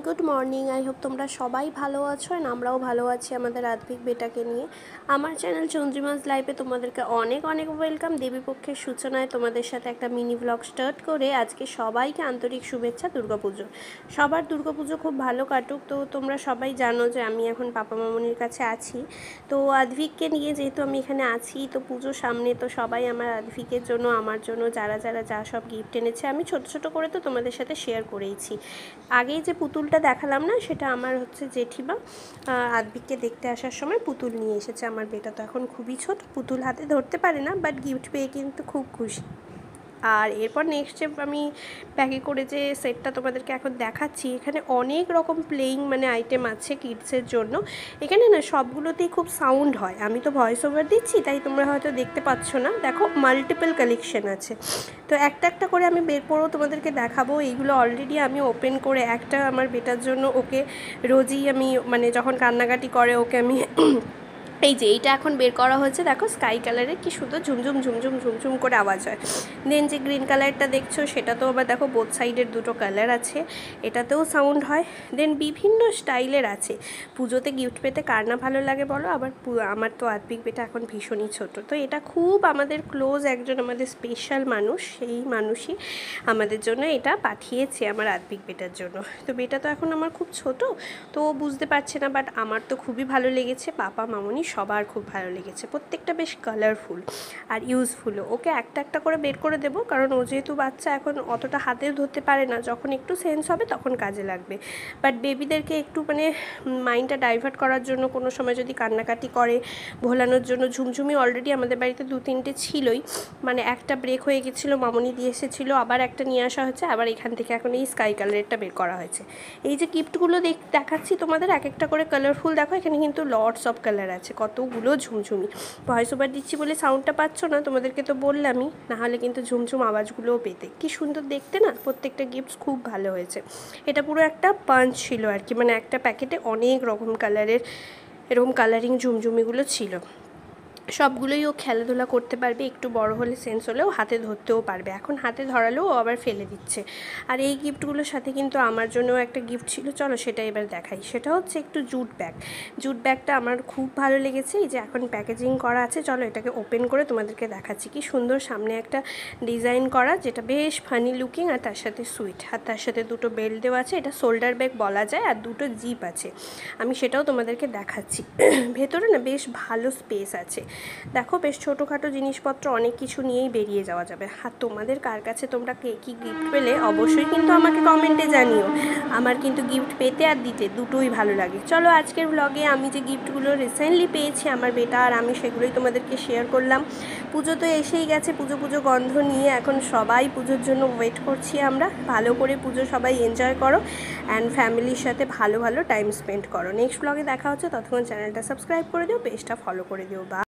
Good morning. I hope তোমরা সবাই ভালো আছো আর আমরাও ভালো আছি আমাদের আদ্ভিক বেটাকে নিয়ে। আমার চ্যানেল চন্দ্রিমাস লাইফে তোমাদেরকে অনেক অনেক ওয়েলকাম। দেবীপক্ষের সূচনায় তোমাদের সাথে একটা মিনি ব্লগ স্টার্ট করে আজকে সবাইকে আন্তরিক শুভেচ্ছা দুর্গাপুজো। সবার দুর্গাপুজো খুব ভালো কাটুক। তো তোমরা সবাই জানো যে আমি এখন পাপা মামনির কাছে আছি। তো আদ্ভিককে নিয়ে যেহেতু আমি এখানে আছি, তো পুজোর সামনে তো সবাই আমার আদ্ভিকের জন্য আমার জন্য যারা যারা যা সব গিফট এনেছে আমি ছোট ছোট করে তো তোমাদের সাথে শেয়ার করেইছি। আগেই যে পুতুলটা দেখালাম না, সেটা আমার হচ্ছে জেঠিমা আদ্ভিককে দেখতে আসার সময় পুতুল নিয়ে এসেছে। আমার বেটা তো এখন খুবই ছোট, পুতুল হাতে ধরতে পারে না, বাট গিফট পেয়ে কিন্তু খুব খুশি। আর এরপর নেক্সট যে আমি ব্যাগে করে যে সেটটা তোমাদেরকে এখন দেখাচ্ছি, এখানে অনেক রকম প্লেয়িং আইটেম আছে কিডসের জন্য। এখানে না সবগুলোতেই খুব সাউন্ড হয়, আমি তো ভয়েস ওভার দিচ্ছি তাই তোমরা হয়তো দেখতে পাচ্ছ না। দেখো মাল্টিপল কালেকশন আছে, তো একটা একটা করে আমি বের করেও তোমাদেরকে দেখাবো। এইগুলো অলরেডি আমি ওপেন করে একটা আমার বেটার জন্য ওকে রোজই আমি যখন কান্নাকাটি করে ওকে আমি এই যে এইটা এখন বের করা হয়েছে, দেখো স্কাই কালারের কি সুন্দর ঝুমঝুম ঝুমঝুম ঝুমঝুম করে আওয়াজ হয়। দেন যে গ্রিন কালারটা দেখছো সেটা তো আবার দেখো বোথ সাইডের দুটো কালার আছে, এটাতেও সাউন্ড হয়। দেন বিভিন্ন স্টাইলের আছে। পুজোতে গিফট পেতে কার না ভালো লাগে বলো। আবার আমার তো আদ্ভিক বেটা এখন ভীষণই ছোট, তো এটা খুব আমাদের ক্লোজ একজন আমাদের স্পেশাল মানুষ, সেই মানুষই আমাদের জন্য এটা পাঠিয়েছে আমার আদ্ভিক বেটার জন্য। তো বেটা তো এখন আমার খুব ছোট, তো ও বুঝতে পারছে না, বাট আমার তো খুবই ভালো লেগেছে, পাপা মামনি সবার খুব ভালো লেগেছে। প্রত্যেকটা বেশ কালারফুল আর ইউজফুলও। ওকে একটা একটা করে বের করে দেবো, কারণ ও যেহেতু বাচ্চা এখন অতটা হাতে ধরতে পারে না, যখন একটু সেন্স হবে তখন কাজে লাগবে। বাট বেবিদেরকে একটু মাইন্ডটা ডাইভার্ট করার জন্য কোনো সময় যদি কান্নাকাটি করে ভোলানোর জন্য ঝুমঝুমি অলরেডি আমাদের বাড়িতে 2-3টে ছিলই, একটা ব্রেক হয়ে গেছিলো, মামনি দিয়ে এসেছিলো, আবার একটা নিয়ে আসা হয়েছে, আবার এখান থেকে এখন এই স্কাই কালারেরটা বের করা হয়েছে। এই যে গিফটগুলো দেখাচ্ছি তোমাদের এক একটা করে কালারফুল, দেখো এখানে কিন্তু লটস অফ কালার আছে, কতগুলো ঝুমঝুমি। ভয়েস ওভার দিচ্ছি বলে সাউন্ডটা পাচ্ছ না, তোমাদেরকে তো বললামই, নাহলে কিন্তু ঝুমঝুম আওয়াজগুলোও পেতে। কি সুন্দর দেখতে না, প্রত্যেকটা গিফটস খুব ভালো হয়েছে। এটা পুরো একটা পাঞ্চ ছিল আর কি, একটা প্যাকেটে অনেক রকম কালারের এরকম কালারিং ঝুমঝুমিগুলো ছিল। সবগুলোই ও খেলাধুলা করতে পারবে, একটু বড় হলে সেন্স হলেও হাতে ধরতেও পারবে। এখন হাতে ধরালেও ও আবার ফেলে দিচ্ছে। আর এই গিফটগুলোর সাথে কিন্তু আমার জন্যও একটা গিফট ছিল, চলো সেটা এবার দেখাই। সেটা হচ্ছে একটু জুট ব্যাগ। জুট ব্যাগটা আমার খুব ভালো লেগেছে। এই যে এখন প্যাকেজিং করা আছে, চলো এটাকে ওপেন করে তোমাদেরকে দেখাচ্ছি। কি সুন্দর সামনে একটা ডিজাইন করা, যেটা বেশ ফানি লুকিং, আর তার সাথে সুইট, আর তার সাথে দুটো বেল্ট দেওয়া আছে। এটা শোল্ডার ব্যাগ বলা যায়, আর দুটো জিপ আছে, আমি সেটাও তোমাদেরকে দেখাচ্ছি। ভেতরে না বেশ ভালো স্পেস আছে, দেখো বেশ ছোটোখাটো জিনিসপত্র অনেক কিছু নিয়েই বেরিয়ে যাওয়া যাবে। আর তোমাদের কার কাছে তোমরা কে কী গিফট পেলে অবশ্যই কিন্তু আমাকে কমেন্টে জানিও। আমার কিন্তু গিফট পেতে আর দিতে দুটোই ভালো লাগে। চলো আজকের ব্লগে আমি যে গিফটগুলো রিসেন্টলি পেয়েছি আমার বেটা আর আমি, সেগুলোই তোমাদেরকে শেয়ার করলাম। পুজো তো এসেই গেছে, পুজো পুজো গন্ধ নিয়ে এখন সবাই পুজোর জন্য ওয়েট করছি আমরা। ভালো করে পুজো সবাই এনজয় করো অ্যান্ড ফ্যামিলির সাথে ভালো ভালো টাইম স্পেন্ড করো। নেক্সট ব্লগে দেখা হচ্ছে, ততক্ষণ চ্যানেলটা সাবস্ক্রাইব করে দিও, পেজটা ফলো করে দিও। বা